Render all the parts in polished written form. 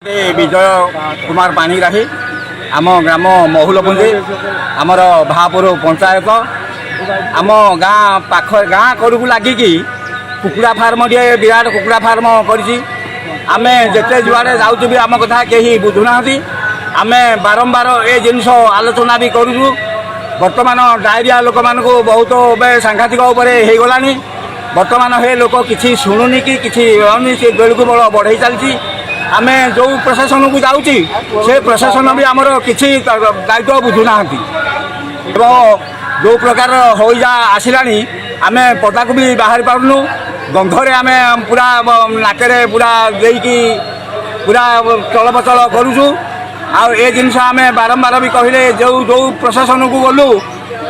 विजय कुमार पाणिग्राही आम ग्राम महुलपुंजी आमर भापुर पंचायत आम गाँ पाख गाँ कड़क लगिकी कुकुड़ा फार्म टे विराट कुकुड़ा फार्म करें जिते जुआड़े जाऊँ भी आम कथा कहीं बुझुना आम बारंबार ए जिनस आलोचना भी करूँ बर्तमान डायरिया लोक मान बहुत सांघातिक होगला बर्तमान हे लोक किसी शुणुनि कि बेलू बल बढ़ई चलती आम जो प्रशासन को जाऊँगी से प्रशासन भी आमर किसी दायित्व बुझुना जो प्रकार हो जा आसला आम पदा को भी बाहर पार्नु गंधरे आम पूरा नाकरे पूरा देकी पूरा चलप्रचल करुचु आ जिनस आम बारंबार भी कहले जो जो प्रशासन को गलु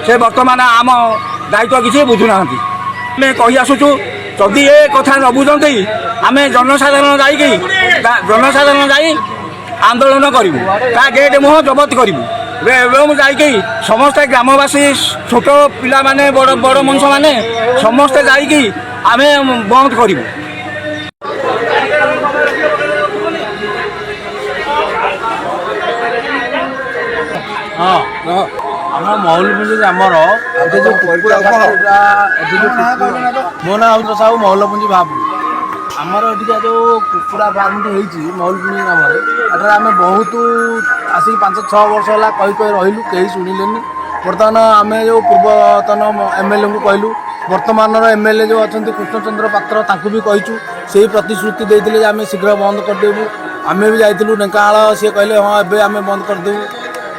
से बर्तमान आम दायित्व किसी बुझुना आम कही आसुचु जदि ए कथा न बुझती आम जनसाधारण जनसाधारण जा आंदोलन करूँ ता गेट मुह जबत करूँ जाकि समस्ते ग्रामवासी छोट पिला माने बड़ बड़ मनुष्य माने समस्ते जाकि आम बंद करूँ। हाँ आम महुलपुंजी आमर जो मो ना हूँ साहू महुलपुंजी भापुर आमर एटिका जो कुकुड़ा फार्म होती महुलपुंजी ग्राम एटार आम बहुत आसिक 5-6 वर्ष है कही कही रही कहीं शुणिले बर्तमान आम जो पूर्वतन एमएलए को कहलु बर्तमान एमएलए जो अच्छा कृष्णचंद्र पात्र ताकू भी कहीचु से प्रतिश्रुति देते आम शीघ्र बंद करदेबू आम भी जाइलु ढेंकानाल सी कहले हाँ एवं आम बंद करदेबू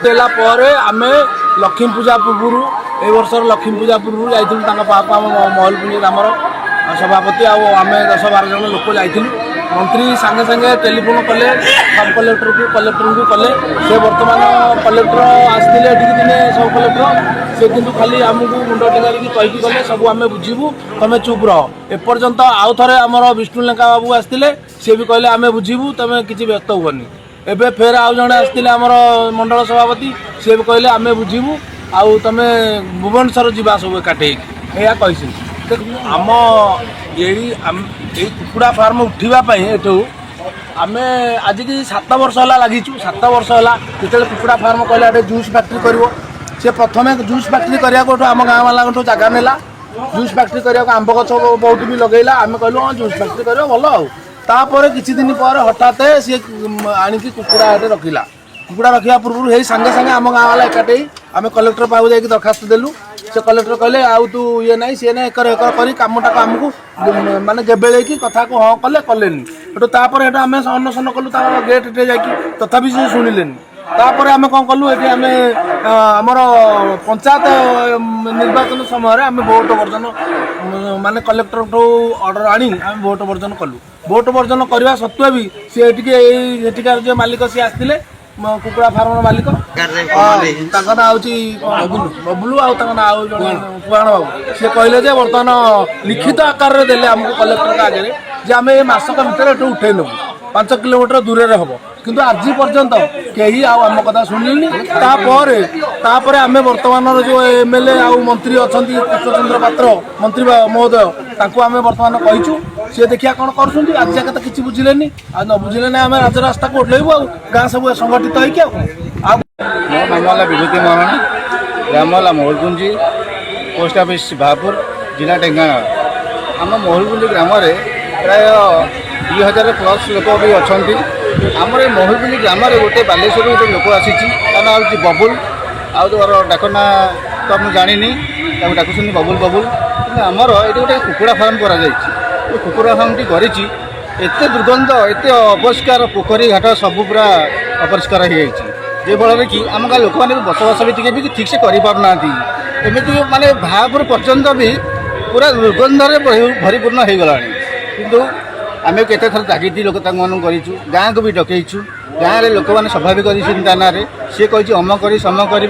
देलापर आम लक्ष्मी पूजा पूर्व ए वर्षर लक्ष्मी पूजा पूर्व जाइलु पापा महुलपुंजी ग्रामर सभापति आम 10-12 जन लोक जाइलु मंत्री सांगे सांगे टेलीफोन कले सब कलेक्टर को कले से बर्तमान कलेक्टर आसते दिने सब कलेक्टर से किंतु खाली आमको मुंड टेंगारिकी कहीकि गले सब आम बुझीबू तुम चुप रह एपर्यंत आउ थे आमर विष्णु लेंका बाबू आसते सी भी कहले आम बुझीबू तुम किसी व्यस्त हुअनि एबे फेर आउ जड़े आसते आमर मंडल सभापति सी भी कहले आम बुझीबू आउ तुम भुवनेश्वर जीवा सब एकाठे या कही आम ये कुकुड़ा फार्म उठापी एठू आम आज की 7 वर्ष है लगिचु 7 वर्ष है जो कुकुड़ा फार्म कहले जूस फैक्ट्री कर सी प्रथम जूस फैक्ट्री करने आम गाँव वाला जगह नेला जूस फैक्ट्री करने आंब गच बहुत भी लगेला आम कहलु हाँ जूस फैक्ट्री कर भल आउे किसी दिन पर हठात सी आणिकी कुकुड़ा रखिला कुकुड़ा रखा पूर्व यही सांगे सांगे आम गाँव वाला एकाठे आम कलेक्टर पाक जाकि दरखास्त देलु से कलेक्टर कहले आउ तू ये ना सी ना एकर एकर कर कमटा आमको माने गेबेले की कथा को हाँ कले कलेनी तापर एटा आम अनशन कलु गेट टे जाकि तथापि से शुणिलेनी तापर आम कौन कलु ये आम आमर पंचायत निर्वाचन समय आम भोट वर्जन माने कलेक्टर ठू ऑर्डर आनी आम भोट वर्जन कलु भोट वर्जन करने सत्वे भी सी जो मालिक सी आसते कुकुड़ा फार्म मालिक ना हूँ बबलू ना पुराण बाबू सी कहले बर्तमान लिखित आकार में देले आमको कलेक्टर का आगे जे आम ये मसक भर उठे नबू 5 किलोमीटर दूर में हम किंतु आज पर्यंत कहीं आम कथा शुणिले तापर आम बर्तमान जो एमएलए आ मंत्री अच्छा कृष्णचंद्र पात्र मंत्री महोदय आम बर्तमान कहीचु सी देखिया कौन कर आज जाके तो किसी बुझिले आज न बुझिले आम राजरास्ता को ओह्लैबू आ गाँ सब संगठित होगी मो नाम विभूति महाराणा ग्राम महुलपुंजी पोस्ट ऑफिस भापुर जिला ढेंकानाल आम महुलपुंजी ग्राम प्राय 2000+ लोक भी अच्छा आमर महुलपुंजी ग्राम गोटे बालेश्वर गोटे लोक आसी ना हूँ बबुल आर डाकना तो मुझे जानी डाकुन बबुल बबुल कि आमर ये गोटे कुकुड़ा फार्म कर कुकुड़ा फार्म टी कर दुर्गंध एत अपरिष्कार पोखरी घाट सब पूरा अपरिष्कार हो फल कि आम गाँव लोक मैंने बसवास भी ठीक से करना एमती माने भापुर पर्यंत भी पूरा दुर्गंधरे भरीपूर्ण हो गला किंतु आम केते थर जागी लोक करूँ गाँव को भी डकईचु गाँव में लोक मैंने सभा भी कर सी कही अम करी सम करी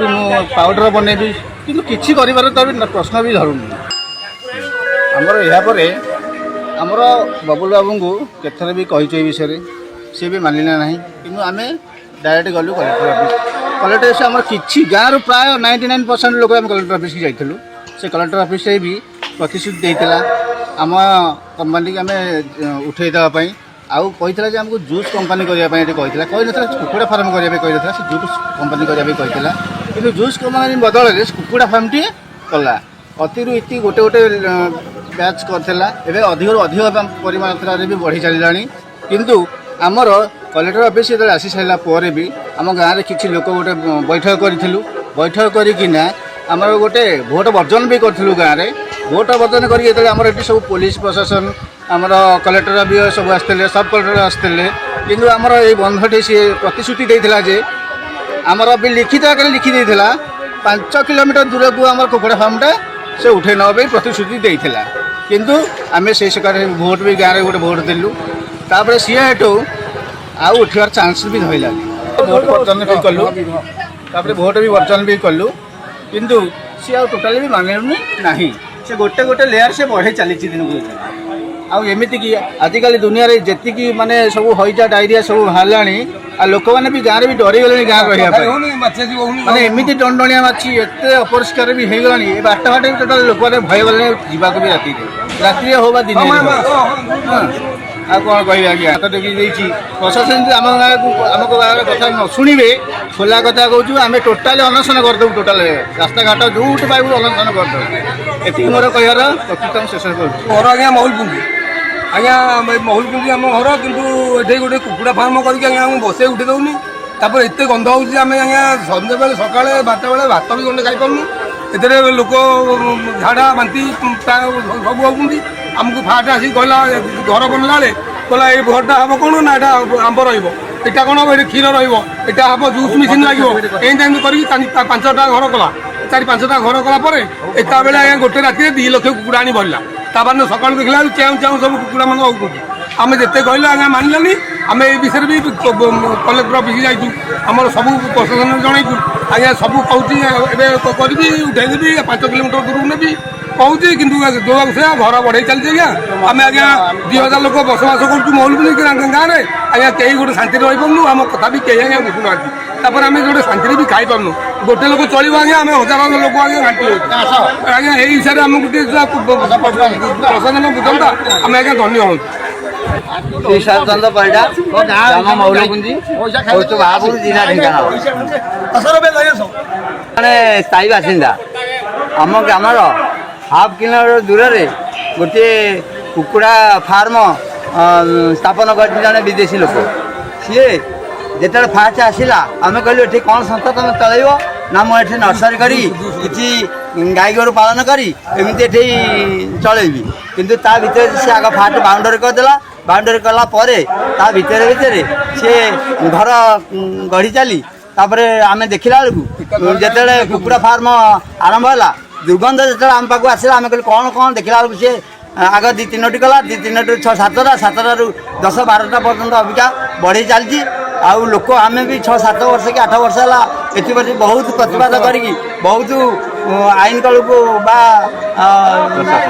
पाउडर बनैबी कि किसी कर प्रश्न भी धरुनी आमर यापर आमर बबुल बाबू को केथर भी कही विषय सी भी मानिला ना कि आम डायरेक्ट गलु कलेक्टर ऑफिस आम कि गाँव प्राय 99% लोक आम कलेक्टर ऑफिस जाइलु से कलेक्टर ऑफिस भी प्रतिश्रुति देता आम कंपनी आम उठे देवाई ଆଉ କହିଥିଲା ଯେ ଆମକୁ ଜୁସ୍ କମ୍ପାନୀ କରିବା ପାଇଁ ଏଠି କହିଥିଲା କୁକୁଡ଼ା ଫାର୍ମ କରିବା ପାଇଁ କହିଥିଲା ସେ ଜୁସ୍ କମ୍ପାନୀ କରିବା ପାଇଁ କହିଥିଲା କିନ୍ତୁ ଜୁସ୍ କମ୍ପାନୀ ବଦଳରେ କୁକୁଡ଼ା ଫାର୍ମଟିଏ କଲା ଅତିରୁ ଇତି ଗୋଟେ ବ୍ୟାଚ୍ କରିଥିଲା ଏବେ ଅଧିକରୁ ଅଧିକ ପରିମାତ୍ରାରେ ବି ବଢ଼ି ଚାଲିଲାଣି କିନ୍ତୁ ଆମର କଲେକ୍ଟର ଅଫିସ୍ ଯେତେବେଳେ ଆସି ସାରିଲା ପରେ ବି ଆମ ଗାଁରେ କିଛି ଲୋକ ଗୋଟେ ବୈଠକ କରିଥିଲୁ ବୈଠକ କରିକିନା ଆମର ଗୋଟେ ଭୋଟ ବର୍ଜନ ବି କରିଥିଲୁ ଗାଁରେ ଭୋଟ ବର୍ଜନ କରିକି ଯେତେବେଳେ ଆମର ଏଠି ସବୁ ପୋଲିସ ପ୍ରଶାସନ ଆମର କଲେକ୍ଟର ବି ସବୁ ଆସିଥିଲେ ସବ୍ କଲେକ୍ଟର ଆସିଥିଲେ କିନ୍ତୁ ଆମର ଏଇ ବନ୍ଧଟି ସିଏ ପ୍ରତିଶ୍ରୁତି ଦେଇଥିଲା ଯେ ଆମର ବି ଲିଖିତ ଆକାରରେ ଲିଖି ଦେଇଥିଲା 5 କିଲୋମିଟର ଦୂରକୁ ଆମର କୁକୁଡ଼ା ଫାର୍ମଟା ସେ ଉଠେଇ ନେବା ପାଇଁ ପ୍ରତିଶ୍ରୁତି ଦେଇଥିଲା କିନ୍ତୁ ଆମେ ସେଇ ସକାଳେ ଭୋଟ ବି ଗାଁରେ ଗୋଟେ ଭୋଟ ଦେଲୁ ତାପରେ ସିଏ ଏଠୁ ଆଉ ଉଠିବାର ଚାନ୍ସ ବି ଧଇଲାନି ଭୋଟ ବର୍ଜନ ବି କଲୁ ତାପରେ ଭୋଟ ବି ବର୍ଜନ ବି କଲୁ କିନ୍ତୁ ସିଏ ଆଉ ଟୋଟାଲି ବି ମାନିଲୁନି ନାହିଁ ସେ ଗୋଟେ ଲେୟାର ସେ ବଢ଼େଇ ଚାଲିଛି ଦିନକୁ ଆଉ ଏମିତିକି ଆଜିକାଲି ଦୁନିଆରେ ଯେତିକି ମାନେ ସବୁ ହଇଜା ଡାଇରିଆ ସବୁ ବାହାରିଲାଣି ଆଉ ଲୋକମାନେ ବି ଗାଁରେ ବି ଡରିଗଲେଣି ଗାଁ ରହିବା ପାଇଁ ମାନେ ଏମିତି ଟଣ୍ଡଣିଆ ମାଛି ଏତେ ଅପରିଷ୍କାର ବି ହେଇଗଲାଣି ଏ ବାଟ ବି ଟୋଟାଲି ଲୋକମାନେ ଭୟ ଗଲେଣି ଯିବାକୁ ବି ରାତିରେ ହଉ ବା ଦିନେ ଆଉ କ'ଣ କହିବି ଆଜ୍ଞା ହାତ ଟେକି ଦେଇଛି ପ୍ରଶାସନ ଯଦି ଆମ ଗାଁର କଥା ନ ଶୁଣିବେ ଖୋଲା କଥା କହୁଛୁ ଆମେ ଟୋଟାଲି ଅନଶନ କରିଦେବୁ ଟୋଟାଲି ରାସ୍ତାଘାଟ ଯେଉଁଠି ପାଇବୁ ଅନଶନ କରିଦେବୁ ଏତିକି ମୋର କହିବାର ପ୍ରକୃତ ମୁଁ ଶେଷ କରୁଛି ଘର ଆଜ୍ଞା ମହୁଲପୁଞ୍ଜି ଆଜ୍ଞା ମହୁଲପୁଞ୍ଜି ଆମ ଘର କିନ୍ତୁ ଏଠି ଗୋଟେ କୁକୁଡ଼ା ଫାର୍ମ କରିକି ଆଜ୍ଞା ଆମକୁ ବସେଇ ଉଠେଇ ଦେଉନି ତାପରେ ଏତେ ଗନ୍ଧ ହେଉଛି ଆମେ ଆଜ୍ଞା ସନ୍ଧ୍ୟାବେଳେ ସକାଳେ 12ଟା ବେଳେ ଭାତ ବି ଗଣ୍ଡେ ଖାଇପାରୁନୁ ଏଥିରେ ଲୋକ ଝାଡ଼ା ବାନ୍ତି ପ୍ରାୟ ସବୁ ହେଉଛନ୍ତି ଆମକୁ ଫାଷ୍ଟ ଆସିକି କହିଲା ଘର ବନିଲା ବେଳେ କହିଲା ଏଇ ଘରଟା ହେବ କ'ଣ ନା ଏଇଟା ଆମ୍ବ ରହିବ ଏଇଟା କ'ଣ ହେବ ଏଠି କ୍ଷୀର ରହିବ ଏଇଟା ହେବ ଜୁସ୍ ମେସିନ୍ ଲାଗିବ ଏମିତି କରିକି 5ଟା ଘର କଲା 4-5ଟା ଘର କଲା ପରେ ଏକା ବେଳେ ଆଜ୍ଞା ଗୋଟେ ରାତିରେ 2 ଲକ୍ଷ କୁକୁଡ଼ା ଆଣି ଭରିଲା ତାପରେ ସକାଳୁ ଦେଖିଲା ବେଳକୁ ଚାହୁଁ ସବୁ କୁକୁଡ଼ା ମାନେ ହେଉଛନ୍ତି ଆମେ ଯେତେ କହିଲେ ଆଜ୍ଞା ମାନିଲାନି ଆମେ ଏ ବିଷୟରେ ବି କଲେକ୍ଟର ଅଫିସ୍ ଯାଇଛୁ ଆମର ସବୁ ପ୍ରଶାସନ ଜଣାଇଛୁ ଆଜ୍ଞା ସବୁ କହୁଛି ଏବେ କରିବି ଉଠେଇଦେବି 5 କିଲୋମିଟର ଦୂରକୁ ନେବି କହୁଛି କିନ୍ତୁ ଯୋଉକୁ ସେ ଘର ବଢ଼େଇ ଚାଲିଛି ଆଜ୍ଞା ଆମେ ଆଜ୍ଞା 2000 ଲୋକ ବସବାସ କରୁଛୁ ମହୁଲପୁଞ୍ଜି ଗାଁରେ ଆଜ୍ଞା କେହି ଗୋଟେ ଶାନ୍ତିରେ ରହିପାରୁନୁ ଆମ କଥା ବି କେହି ଆଜ୍ଞା ବୁଝୁନାହାନ୍ତି ତାପରେ ଆମେ ଗୋଟେ ଶାନ୍ତିରେ ବି ଖାଇପାରୁନୁ ଗୋଟେ ଲୋକ ଚଳିବ ଆଜ୍ଞା ଆମେ ହଜାର ଲୋକ ଆଜ୍ଞା ଘାଣ୍ଟି ହେଉଛୁ ଆଜ୍ଞା ଏଇ ହିସାବରେ ଆମକୁ ଟିକେ ପ୍ରଶାସନ ବୁଝନ୍ତା ଆମେ ଆଜ୍ଞା ଧନ୍ୟ ହୁଅନ୍ତୁ ଶ୍ରୀଶାନ୍ତ ପରିଡ଼ା ଗ୍ରାମ ମହୁଲପୁଞ୍ଜି ପୋଷ୍ଟ ବାହାପୁର ଜିଲ୍ଲା ଢେଙ୍କାନାଳ ଜଣେ ସ୍ଥାୟୀ ବାସିନ୍ଦା ଆମ ଗ୍ରାମର ହାଫ୍ କିଲୋମିଟର ଦୂରରେ ଗୋଟିଏ କୁକୁଡ଼ା ଫାର୍ମ ସ୍ଥାପନ କରିଛି ଜଣେ ବିଦେଶୀ ଲୋକ ସିଏ ଯେତେବେଳେ ଫାଷ୍ଟ ଆସିଲା ଆମେ କହିଲୁ ଏଠି କ'ଣ ସଂସ୍ଥା ତୁମେ ଚଳାଇବ ନା ମୁଁ ଏଠି ନର୍ସରୀ କରି କିଛି ଗାଈ ଗୋରୁ ପାଳନ କରି ଏମିତି ଏଠି ଚଳେଇବି କିନ୍ତୁ ତା ଭିତରେ ସେ ଆଗ ଫାଷ୍ଟ ବାଉଣ୍ଡରୀ କରିଦେଲା ବାଉଣ୍ଡରୀ କଲା ପରେ ତା ଭିତରେ ସିଏ ଘର ଗଢ଼ି ଚାଲି ତାପରେ ଆମେ ଦେଖିଲା ବେଳକୁ ଯେତେବେଳେ କୁକୁଡ଼ା ଫାର୍ମ ଆରମ୍ଭ ହେଲା ଦୁର୍ଗନ୍ଧ ଯେତେବେଳେ ଆମ ପାଖକୁ ଆସିଲା ଆମେ କହିଲୁ କ'ଣ ଦେଖିଲା ବେଳକୁ ସିଏ ଆଗ 2-3ଟି କଲା 2-3ରୁ 6-7ଟା 7ଟାରୁ 10-12ଟା ପର୍ଯ୍ୟନ୍ତ ଅବିକା ବଢ଼େଇ ଚାଲିଛି ଆଉ ଲୋକ ଆମେ ବି 6-7 ବର୍ଷ କି 8 ବର୍ଷ ହେଲା ଏଥିପ୍ରତି ବହୁତ ପ୍ରତିବାଦ କରିକି ବହୁତ ଆଇନ କଳକୁ ବା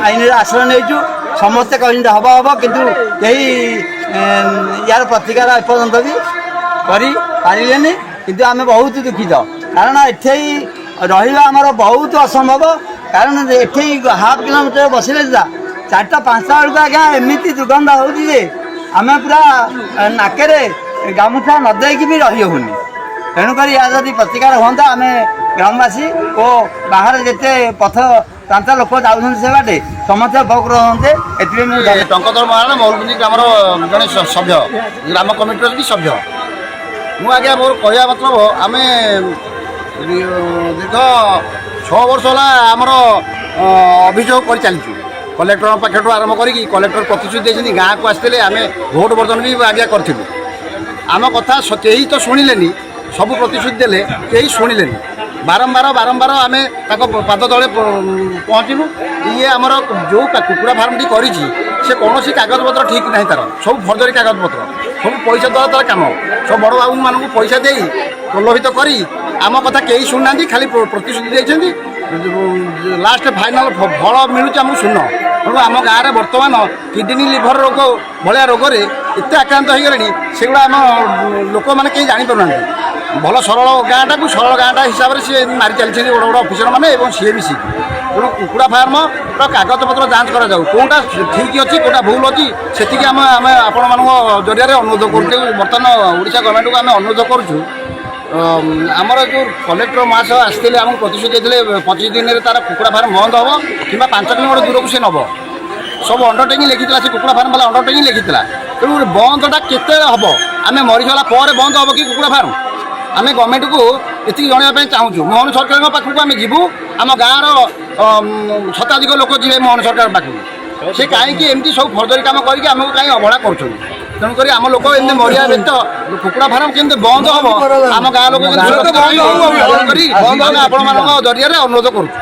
ଆଇନର ଆଶ୍ରୟ ନେଇଛୁ ସମସ୍ତେ କହିଛନ୍ତି ହବ କିନ୍ତୁ କେହି ୟାର ପ୍ରତିକାର ଏପର୍ଯ୍ୟନ୍ତ ବି କରିପାରିଲେନି କିନ୍ତୁ ଆମେ ବହୁତ ଦୁଃଖିତ କାରଣ ଏଠି ରହିବା ଆମର ବହୁତ ଅସମ୍ଭବ କାରଣ ଏଠି ହାଫ୍ କିଲୋମିଟର ବସିଲେ ସୁଦ୍ଧା 4ଟା-5ଟା ବେଳକୁ ଆଜ୍ଞା ଏମିତି ଦୁର୍ଗନ୍ଧ ହେଉଛି ଯେ ଆମେ ପୁରା ନାକରେ ଗାମୁଛା ନ ଦେଇକି ବି ରହି ହେଉନି ତେଣୁକରି ଏହା ଯଦି ପ୍ରତିକାର ହୁଅନ୍ତା ଆମେ ଗ୍ରାମବାସୀ ଓ ବାହାରେ ଯେତେ ପଥ ପ୍ରାନ୍ତ ଲୋକ ଯାଉଛନ୍ତି ସେ ବାଟେ ସମସ୍ତେ ଉପକୃତ ହୁଅନ୍ତେ ଏଥିପାଇଁ ମୁଁ ଟଙ୍କଧର ମହାରଣା ମହୁଲପୁଞ୍ଜି ଗ୍ରାମର ଜଣେ ସଭ୍ୟ ଗ୍ରାମ କମିଟିର ବି ସଭ୍ୟ ମୁଁ ଆଜ୍ଞା ମୋର କହିବା ମତଲବ ଆମେ ଦୀର୍ଘ 6 ବର୍ଷ ହେଲା ଆମର ଅଭିଯୋଗ କରି ଚାଲିଛୁ କଲେକ୍ଟର ପାଖଠୁ ଆରମ୍ଭ କରିକି କଲେକ୍ଟର ପ୍ରତିଶ୍ରୁତି ଦେଇଛନ୍ତି ଗାଁକୁ ଆସିଥିଲେ ଆମେ ଭୋଟ ବର୍ଜନ ବି ଆଜ୍ଞା କରିଥିଲୁ ଆମ କଥା କେହି ତ ଶୁଣିଲେନି ସବୁ ପ୍ରତିଶ୍ରୁତି ଦେଲେ କେହି ଶୁଣିଲେନି ବାରମ୍ବାର ଆମେ ତାଙ୍କ ପାଦ ତଳେ ପହଞ୍ଚିଲୁ ଇଏ ଆମର ଯେଉଁ କୁକୁଡ଼ା ଫାର୍ମଟି କରିଛି ସେ କୌଣସି କାଗଜପତ୍ର ଠିକ୍ ନାହିଁ ତାର ସବୁ ଫର୍ଜରୀ କାଗଜପତ୍ର ସବୁ ପଇସା ଦେବା ତାର କାମ ସବୁ ବଡ଼ ବାବୁମାନଙ୍କୁ ପଇସା ଦେଇ ପ୍ରଲୋଭିତ କରି ଆମ କଥା କେହି ଶୁଣୁନାହାନ୍ତି ଖାଲି ପ୍ରତିଶ୍ରୁତି ଦେଇଛନ୍ତି ଲାଷ୍ଟ ଫାଇନାଲ ଫଳ ମିଳୁଛି ଆମକୁ ଶୂନ ତେଣୁ ଆମ ଗାଁରେ ବର୍ତ୍ତମାନ କିଡ଼ନୀ ଲିଭର ରୋଗ ଭଳିଆ ରୋଗରେ ଏତେ ଆକ୍ରାନ୍ତ ହୋଇଗଲେଣି ସେଗୁଡ଼ା ଆମ ଲୋକମାନେ କେହି ଜାଣିପାରୁନାହାନ୍ତି ଭଲ ସରଳ ଗାଁଟାକୁ ସରଳ ଗାଁଟା ହିସାବରେ ସିଏ ମାରି ଚାଲିଛନ୍ତି ବଡ଼ ବଡ଼ ଅଫିସରମାନେ ଏବଂ ସିଏ ବି ଶିଖି ତେଣୁ କୁକୁଡ଼ା ଫାର୍ମର କାଗଜପତ୍ର ଯାଞ୍ଚ କରାଯାଉ କେଉଁଟା ଠିକ୍ ଅଛି କେଉଁଟା ଭୁଲ ଅଛି ସେତିକି ଆମେ ଆପଣମାନଙ୍କ ଜରିଆରେ ଅନୁରୋଧ କରୁଛୁ। ବର୍ତ୍ତମାନ ଓଡ଼ିଶା ଗଭର୍ଣ୍ଣମେଣ୍ଟକୁ ଆମେ ଅନୁରୋଧ କରୁଛୁ ଆମର ଯେଉଁ କଲେକ୍ଟର ମହାଶୟ ଆସିଥିଲେ ଆମକୁ ପ୍ରତିଶ୍ରୁତି ଦେଇଥିଲେ 25 ଦିନରେ ତାର କୁକୁଡ଼ା ଫାର୍ମ ବନ୍ଦ ହେବ କିମ୍ବା 5 କିଲୋମିଟର ଦୂରକୁ ସେ ନେବ ସବୁ ଅଣ୍ଡରଟେକିଂ ଲେଖିଥିଲା ସେ କୁକୁଡ଼ା ଫାର୍ମ ବାଲା ଅଣ୍ଡରଟେକିଂ ଲେଖିଥିଲା। ତେଣୁ ବନ୍ଦଟା କେତେ ହେବ ଆମେ ମରିଗଲା ପରେ ବନ୍ଦ ହେବ କି କୁକୁଡ଼ା ଫାର୍ମ ଆମେ ଗଭର୍ଣ୍ଣମେଣ୍ଟକୁ ଏତିକି ଜଣାଇବା ପାଇଁ ଚାହୁଁଛୁ। ମୋହନ ସରକାରଙ୍କ ପାଖକୁ ଆମେ ଯିବୁ ଆମ ଗାଁର ଶତାଧିକ ଲୋକ ଯିବେ ମୋହନ ସରକାର ପାଖକୁ ସେ କାହିଁକି ଏମିତି ସବୁ ଫର୍ଜରୀ କାମ କରିକି ଆମକୁ କାହିଁ ଅବହେଳା କରୁଛନ୍ତି। ତେଣୁକରି ଆମ ଲୋକ ଏମିତି ମରିବା ବ୍ୟତୀତ କୁକୁଡ଼ା ଫାର୍ମ କେମିତି ବନ୍ଦ ହେବ ଆମ ଗାଁ ଲୋକ କେମିତି ସୁରକ୍ଷିତ ରହିବେ ତେଣୁକରି ଆମେ ଆପଣମାନଙ୍କ ଜରିଆରେ ଅନୁରୋଧ କରୁଛୁ।